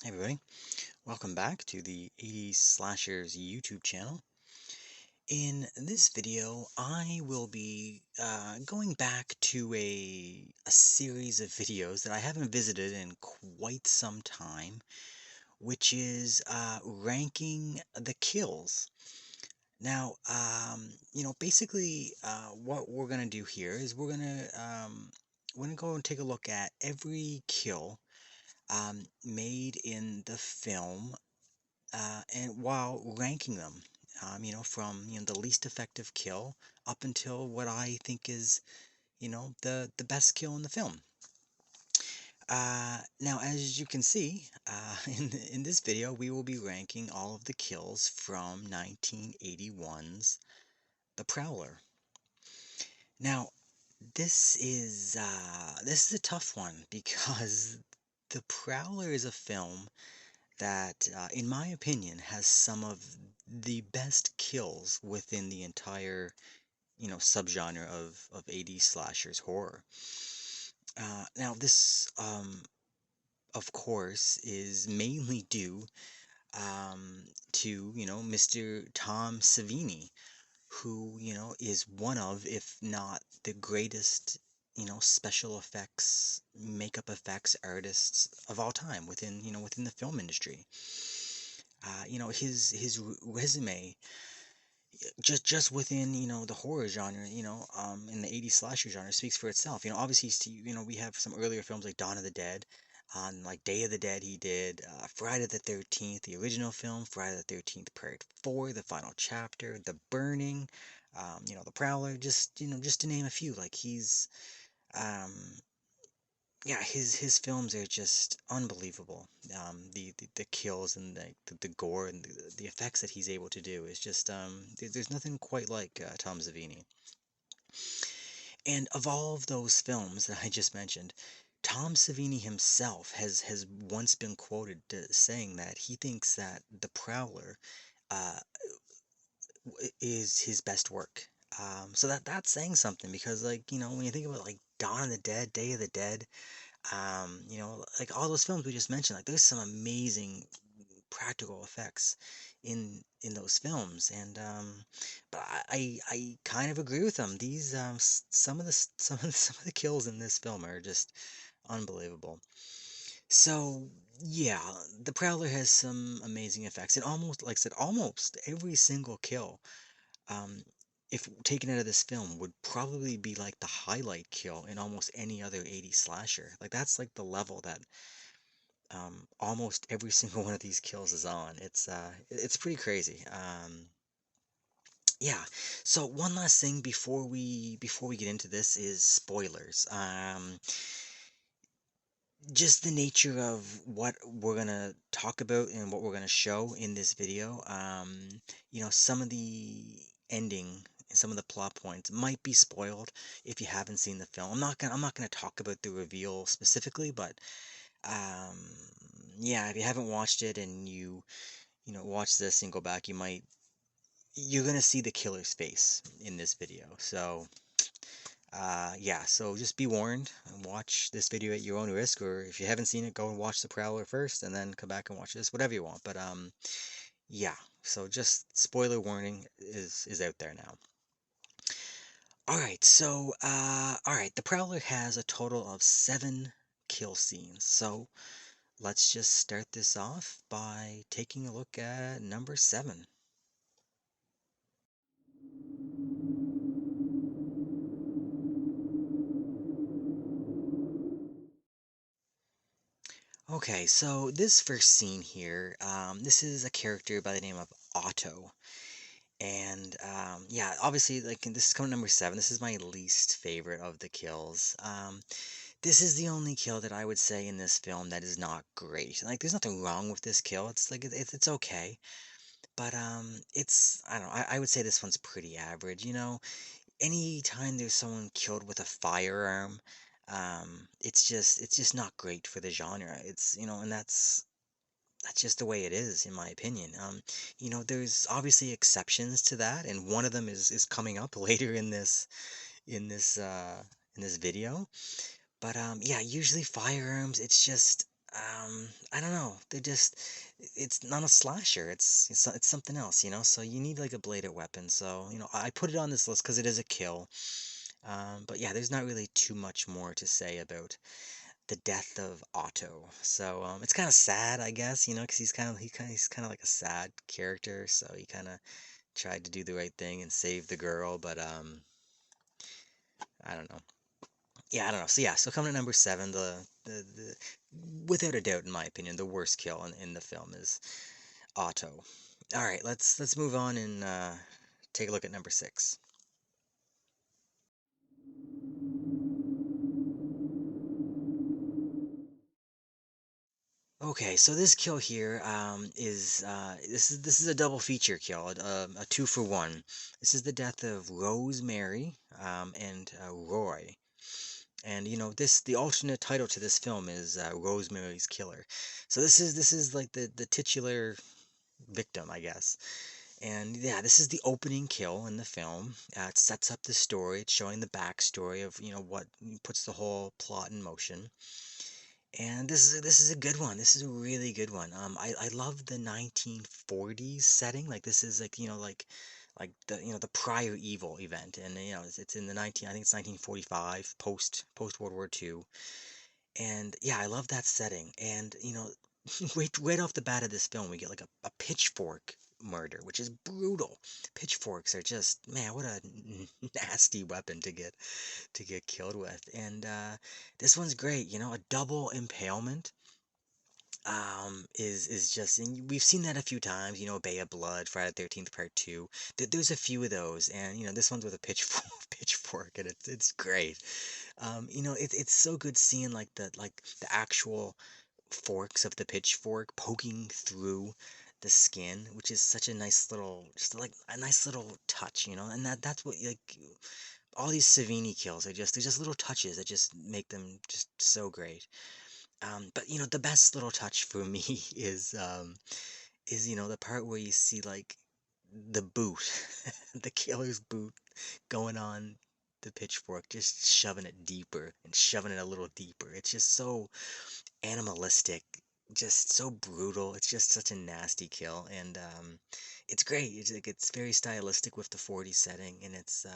Hey everybody, welcome back to the 80s Slashers YouTube channel. In this video, I will be going back to a series of videos that I haven't visited in quite some time, which is ranking the kills. Now, basically, what we're gonna do here is we're gonna go and take a look at every kill made in the film and while ranking them, from the least effective kill up until what I think is the best kill in the film. Now, as you can see, in this video, we will be ranking all of the kills from 1981's The Prowler. Now, this is a tough one because The Prowler is a film that, in my opinion, has some of the best kills within the entire, subgenre of 80s slashers horror. Now, this, of course, is mainly due to, Mr. Tom Savini, who, is one of, if not the greatest, special effects, makeup effects artists of all time within the film industry. His resume just within the horror genre, in the 80s slasher genre speaks for itself. Obviously, we have some earlier films like Dawn of the Dead, on like Day of the Dead. He did Friday the 13th, the original film, Friday the 13th Part 4, the final chapter, The Burning, The Prowler, just to name a few. Like he's um yeah, his films are just unbelievable. The kills and the gore and the effects that he's able to do is just there's nothing quite like Tom Savini. And of all of those films that I just mentioned, Tom Savini himself has once been quoted saying that he thinks that The Prowler uh, is his best work. So that's saying something because, like, when you think about like Dawn of the Dead, Day of the Dead, like all those films we just mentioned, like there's some amazing practical effects in those films, and but I kind of agree with them. These some of the some of the kills in this film are just unbelievable. So yeah, the Prowler has some amazing effects, and almost like I said, almost every single kill, um, if taken out of this film, would probably be like the highlight kill in almost any other 80s slasher. Like that's like the level that almost every single one of these kills is on. It's pretty crazy. Yeah. So one last thing before we get into this is spoilers. Just the nature of what we're gonna talk about and what we're gonna show in this video. Some of the ending and some of the plot points might be spoiled if you haven't seen the film. I'm not gonna talk about the reveal specifically, but um, yeah, if you haven't watched it and you watch this and go back, you're gonna see the killer's face in this video. So yeah, so just be warned and watch this video at your own risk, or if you haven't seen it, go and watch the Prowler first and then come back and watch this, whatever you want. But yeah, so just spoiler warning is out there now. Alright, so alright, the Prowler has a total of 7 kill scenes. So let's just start this off by taking a look at number 7. Okay, so this first scene here, this is a character by the name of Otto. And yeah, obviously, like this is coming number 7. This is my least favorite of the kills. This is the only kill that I would say in this film that is not great. Like, there's nothing wrong with this kill. It's like it's okay, but it's I don't know. I would say this one's pretty average. Anytime there's someone killed with a firearm, it's just not great for the genre. And that's just the way it is, in my opinion. There's obviously exceptions to that, and one of them is coming up later in this in this video. But yeah, usually firearms, it's just I don't know. It's not a slasher. It's something else, you know. So you need like a bladed weapon. So I put it on this list because it is a kill. But yeah, there's not really too much more to say about the death of Otto. So it's kind of sad, I guess, because he's kind of like a sad character. So he kind of tried to do the right thing and save the girl, but I don't know. Yeah, I don't know. So yeah, so coming at number seven, the without a doubt, in my opinion, the worst kill in the film is Otto. All right, let's move on and take a look at number six. Okay, so this kill here is this is a double feature kill, a two for one. This is the death of Rosemary and Roy. And this the alternate title to this film is Rosemary's Killer. So this is like the titular victim, I guess. And yeah, this is the opening kill in the film. It sets up the story. It's showing the backstory of what puts the whole plot in motion. And this is a good one. This is a really good one. I love the 1940s setting. Like this is like like the the prior evil event, and it's in the 19 I think it's 1945 post World War II. And yeah, I love that setting. And right off the bat of this film, we get like a pitchfork murder, which is brutal. Pitchforks are just, man, what a nasty weapon to get killed with. And this one's great, a double impalement is just, and we've seen that a few times, Bay of Blood, Friday the 13th Part 2. There's a few of those, and this one's with a pitchfork pitchfork, and it's great. It's so good seeing the actual forks of the pitchfork poking through the skin, which is such a nice little, just like a nice little touch, and that's what like all these Savini kills are just, they're just little touches that just make them just so great. But the best little touch for me is the part where you see like the boot, the killer's boot going on the pitchfork, just shoving it deeper and shoving it a little deeper. It's just so animalistic, just so brutal. It's just such a nasty kill, and it's great. It's very stylistic with the 40s setting, and it's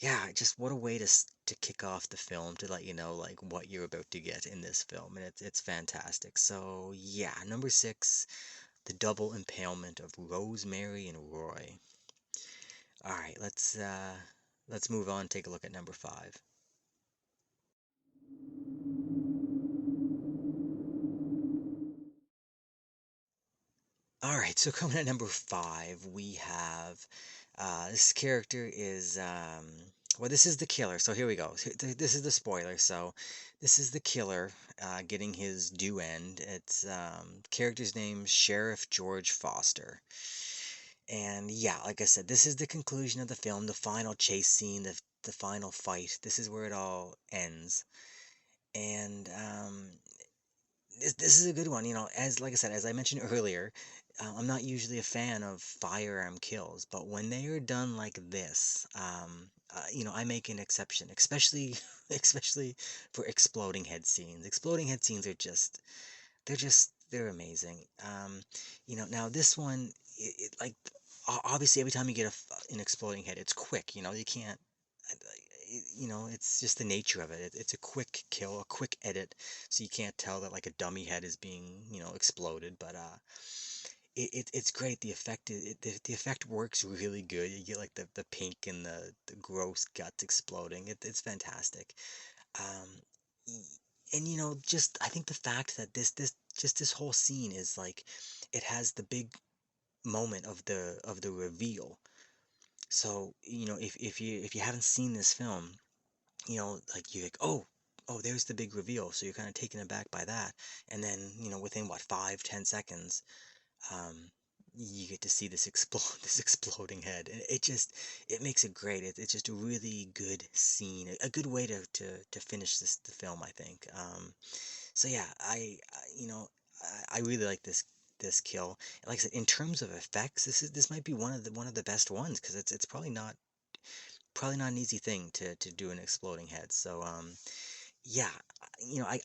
yeah, just what a way to kick off the film, to let you know like what you're about to get in this film, and it's fantastic. So yeah, number six, the double impalement of Rosemary and Roy. All right, let's move on. Take a look at number five. All right, so coming at number five, we have this character is well, this is the killer. So here we go. This is the spoiler. So this is the killer getting his due end. It's character's name Sheriff George Foster. And yeah, like I said, this is the conclusion of the film, the final chase scene, the final fight. This is where it all ends. And this is a good one. As like I said, as I mentioned earlier, I'm not usually a fan of firearm kills, but when they are done like this, I make an exception, especially especially for exploding head scenes. Exploding head scenes are they're amazing. Now this one, like obviously every time you get an exploding head, it's quick. You can't it's just the nature of it. It's a quick kill, a quick edit, so you can't tell that like a dummy head is being, exploded. But it's great. The effect the effect works really good. You get like the pink and the gross guts exploding. It's fantastic. Um, and just I think the fact that this whole scene is like it has the big moment of the reveal. So if you haven't seen this film, like you're like, oh, there's the big reveal. So you're kind of taken aback by that. And then, within what, 5, 10 seconds, um, you get to see this explode, this exploding head. And it makes it great. It's just a really good scene, a good way to finish the film, I think. So yeah, I really like this kill. Like I said, in terms of effects, this might be one of the best ones because it's probably not an easy thing to do an exploding head. So yeah,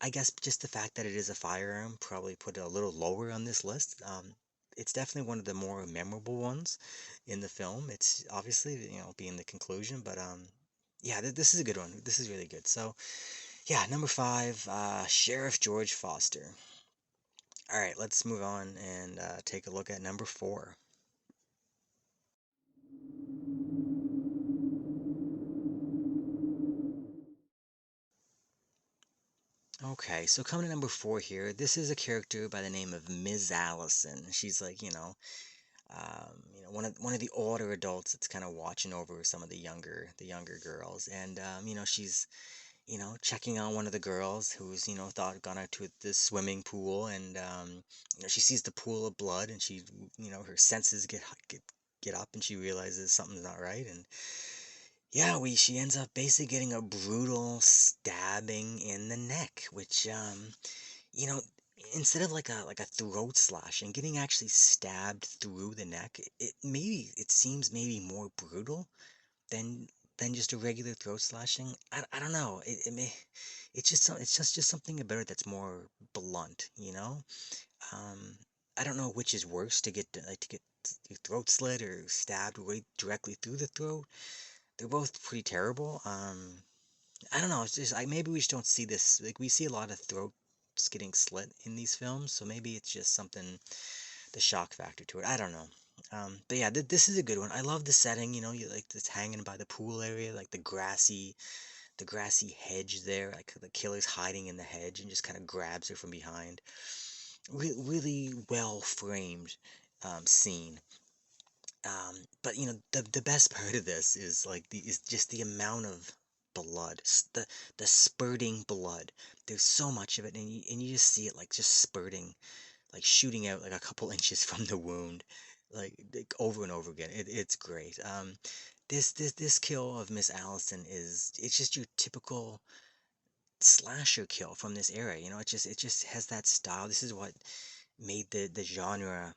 I guess just the fact that it is a firearm probably put it a little lower on this list. It's definitely one of the more memorable ones in the film. It's obviously, being the conclusion, but yeah, this is a good one. This is really good. So, yeah, number five, Sheriff George Foster. All right, let's move on and take a look at number four. Okay, so coming to number four here, this is a character by the name of Ms. Allison. She's like, one of the older adults that's kind of watching over some of the younger girls, and she's checking on one of the girls who's thought gone out to the swimming pool, and she sees the pool of blood, and her senses get up, and she realizes something's not right, and yeah, we she ends up basically getting a brutal stabbing in the neck, which you know, instead of like a throat slash and getting actually stabbed through the neck, it seems maybe more brutal than just a regular throat slashing. I don't know. It's just something about it that's more blunt, you know? Um I don't know which is worse to get your throat slit or stabbed right directly through the throat. They're both pretty terrible. I don't know. It's just maybe we just don't see this. Like we see a lot of throats getting slit in these films, so maybe it's just something the shock factor to it. I don't know. But yeah, this is a good one. I love the setting. You like this hanging by the pool area, like the grassy hedge there. Like the killer's hiding in the hedge and just kind of grabs her from behind. Really well framed scene. But the best part of this is is just the amount of blood, the spurting blood. There's so much of it, and you just see it like just spurting, like shooting out like a couple inches from the wound, like over and over again. It's great. This kill of Miss Allison it's just your typical slasher kill from this era. It just has that style. This is what made the genre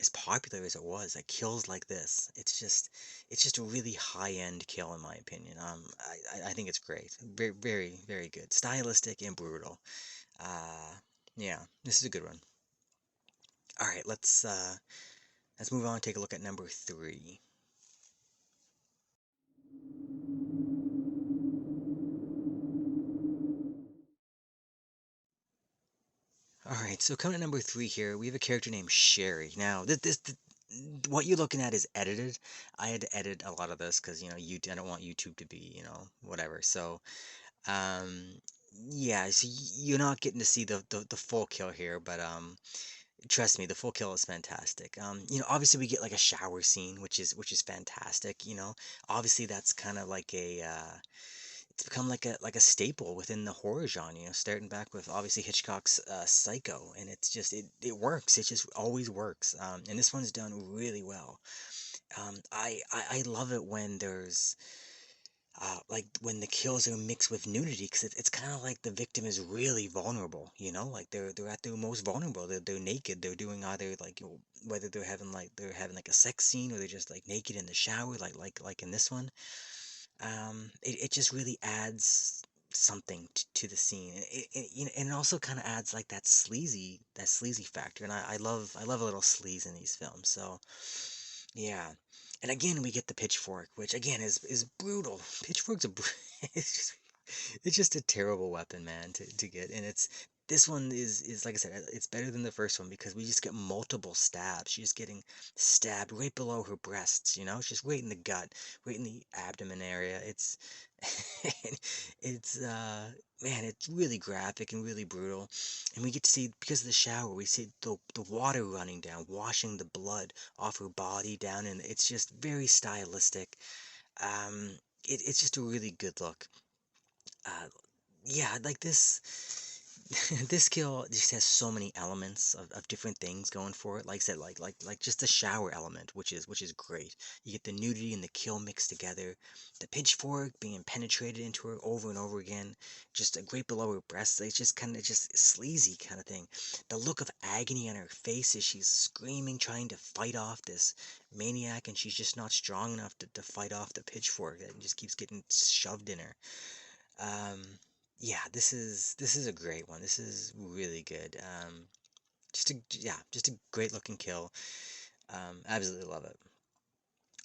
as popular as it was, like kills like this, it's just a really high end kill in my opinion. I think it's great, very very very good, stylistic and brutal. Uh, yeah, this is a good one. All right, let's move on and take a look at number three. All right, so coming to number three here, we have a character named Sherry. Now, what you're looking at is edited. I had to edit a lot of this because I don't want YouTube to be whatever. So Um, yeah, so you're not getting to see the full kill here, but trust me, the full kill is fantastic. Obviously we get like a shower scene, which is fantastic. Obviously that's kind of like it's become like a staple within the horror genre. Starting back with obviously Hitchcock's Psycho, and it works. It just always works. And this one's done really well. I love it when there's like when the kills are mixed with nudity, because it's kind of like the victim is really vulnerable, like they're at their most vulnerable. They're naked. They're doing either whether they're having like a sex scene, or they're just like naked in the shower, like in this one. It just really adds something to the scene. And it also kind of adds like that sleazy factor, and I love a little sleaze in these films. So yeah. And again, we get the pitchfork, which again is brutal. Pitchfork's it's just a terrible weapon, man, to get. And this one is like I said, it's better than the first one because we just get multiple stabs. She's getting stabbed right below her breasts, it's just right in the gut, right in the abdomen area. It's man, it's really graphic and really brutal. And we get to see, because of the shower, we see the water running down, washing the blood off her body down, and it's just very stylistic. It's just a really good look. Uh, yeah, like this. This kill just has so many elements of different things going for it. Like I said, like just the shower element, which is great. You get the nudity and the kill mixed together. The pitchfork being penetrated into her over and over again, just a great below her breasts. It's just kind of just sleazy kind of thing. The look of agony on her face as she's screaming, trying to fight off this maniac, and she's just not strong enough to fight off the pitchfork that just keeps getting shoved in her. Um, Yeah, this is a great one. This is really good. Just a great looking kill. Absolutely love it.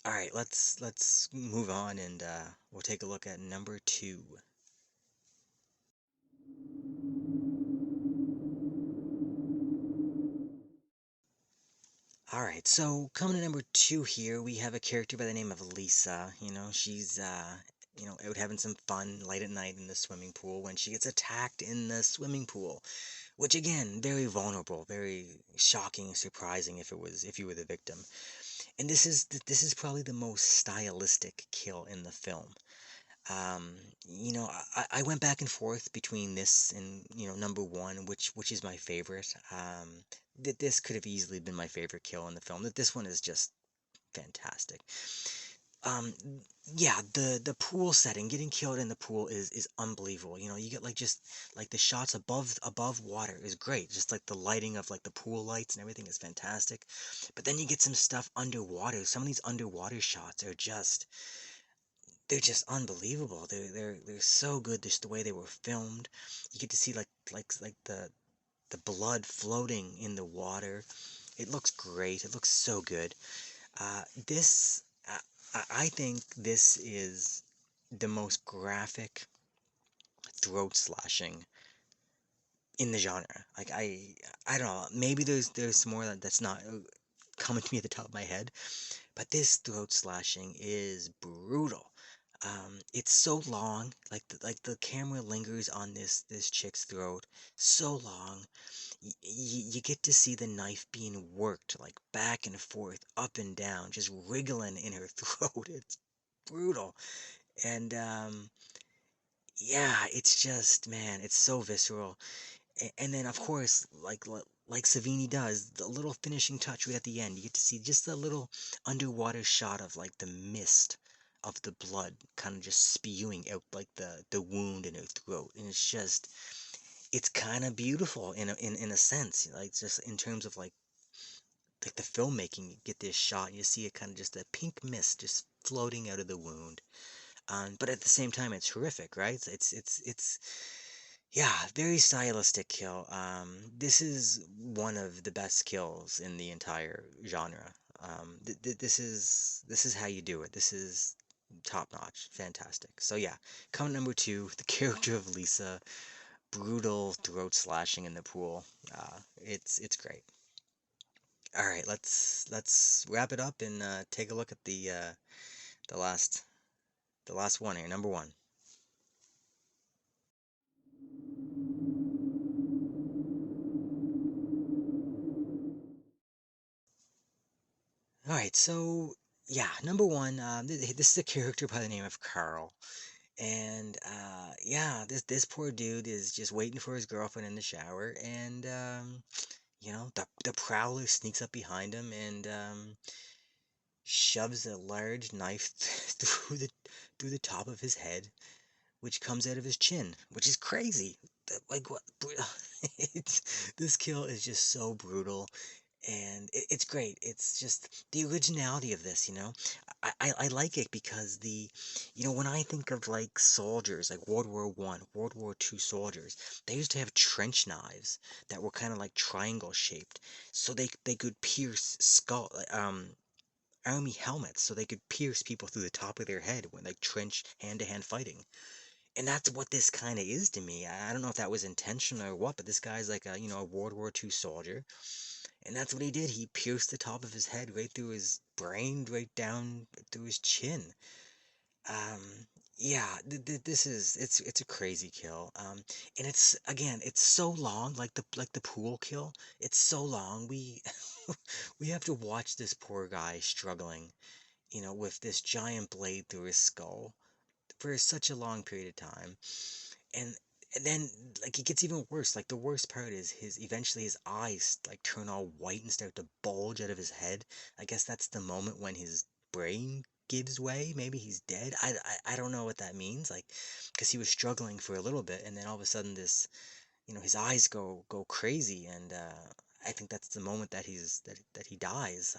All right, let's move on and we'll take a look at number two. All right, so coming to number two here, we have a character by the name of Lisa. She's out having some fun late at night in the swimming pool when she gets attacked in the swimming pool, which again, very vulnerable, very shocking and surprising if you were the victim. And this is probably the most stylistic kill in the film. Um, I went back and forth between this and number one, which is my favorite. That this could have easily been my favorite kill in the film. That this one is just fantastic. Um, yeah, the pool setting, getting killed in the pool is unbelievable. You get like just like the shots above water is great. Just like the lighting of like the pool lights and everything is fantastic. But then you get some stuff underwater. Some of these underwater shots are just they're just unbelievable. They're so good. Just the way they were filmed. You get to see like the blood floating in the water. It looks great. It looks so good. This I think this is the most graphic throat slashing in the genre. Like I don't know. Maybe there's more that's not coming to me at the top of my head, but this throat slashing is brutal. It's so long, like the camera lingers on this chick's throat so long. You get to see the knife being worked like back and forth, up and down, just wriggling in her throat. It's brutal, and yeah, it's just man, it's so visceral. And then of course, like Savini does, the little finishing touch right at the end, you get to see just a little underwater shot of like the mist of the blood kind of just spewing out like the wound in her throat, and it's kind of beautiful in a sense, like just in terms of like the filmmaking. You get this shot and you see it kind of just a pink mist just floating out of the wound. But at the same time, it's horrific, right? It's yeah, very stylistic kill. This is one of the best kills in the entire genre. This is how you do it. This is top notch, fantastic. So yeah, comment number two, the character of Lisa, brutal throat slashing in the pool. It's great. All right, let's wrap it up and take a look at the last the last one here, number one. All right, so yeah, number one, this is a character by the name of Karl, and yeah, this poor dude is just waiting for his girlfriend in the shower, and the Prowler sneaks up behind him and shoves a large knife through the top of his head, which comes out of his chin, which is crazy. Like what? This kill is just so brutal, and it's great. It's just the originality of this. I like it because when I think of like soldiers, like World War I, World War II soldiers, they used to have trench knives that were kind of like triangle shaped, so they could pierce skull army helmets, so they could pierce people through the top of their head when like trench hand to hand fighting. And that's what this kind of is to me. I don't know if that was intentional or what, but this guy's like a World War II soldier, and that's what he did. He pierced the top of his head right through his brain, right down through his chin. Yeah, this is it's a crazy kill. And it's again, it's so long, like the pool kill. It's so long. We we have to watch this poor guy struggling, with this giant blade through his skull for such a long period of time. And and then like it gets even worse. Like the worst part is his eventually his eyes like turn all white and start to bulge out of his head. I guess that's the moment when his brain gives way. Maybe he's dead. I don't know what that means. Like because he was struggling for a little bit, and then all of a sudden this his eyes go crazy, and I think that's the moment that he dies.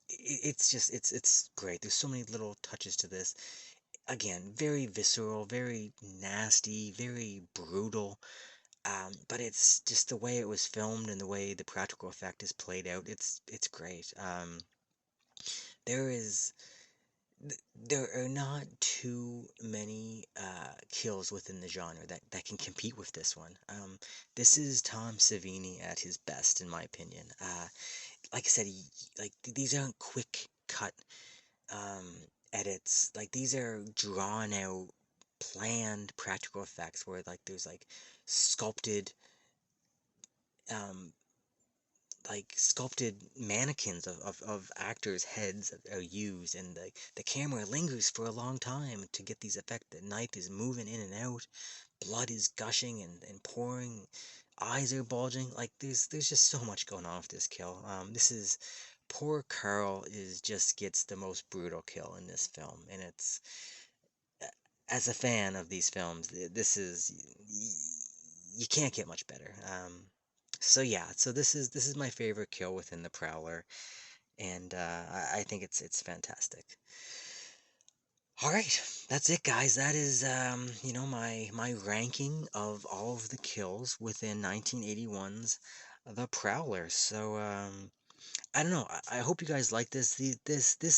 It's just it's great. There's so many little touches to this. again, very visceral, very nasty, very brutal. But it's just the way it was filmed and the way the practical effect is played out. It's great. There is there are not too many kills within the genre that can compete with this one. This is Tom Savini at his best, in my opinion. Like I said, these aren't quick cut um, edits. Like these are drawn out, planned practical effects where like there's like sculpted um, sculpted mannequins of actors' heads are used, and the camera lingers for a long time to get these effects. The knife is moving in and out, blood is gushing and pouring, eyes are bulging. Like there's just so much going on with this kill. This is poor Karl is just gets the most brutal kill in this film, and it's as a fan of these films, this is you can't get much better. So yeah, so this is my favorite kill within the Prowler, and I think it's fantastic. All right, that's it, guys. That is my ranking of all of the kills within 1981's The Prowler. So I don't know. I hope you guys like this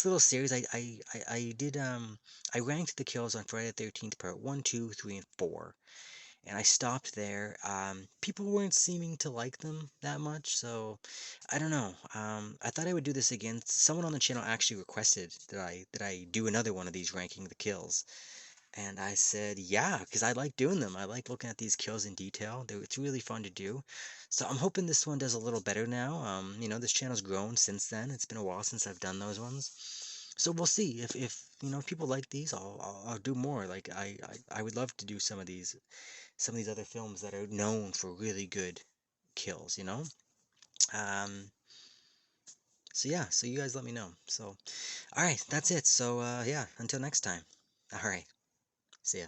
little series. I did I ranked the kills on Friday the 13th part 1, 2, 3, and 4, and I stopped there. People weren't seeming to like them that much, so I don't know. I thought I would do this again. Someone on the channel actually requested that I do another one of these ranking the kills, and I said yeah, because I like doing them. I like looking at these kills in detail. It's really fun to do. So I'm hoping this one does a little better now. This channel's grown since then. It's been a while since I've done those ones. So we'll see if people like these, I'll do more. Like I would love to do some of these other films that are known for really good kills. Um, so yeah, so you guys let me know. So, all right, that's it. So yeah, until next time. All right, see ya.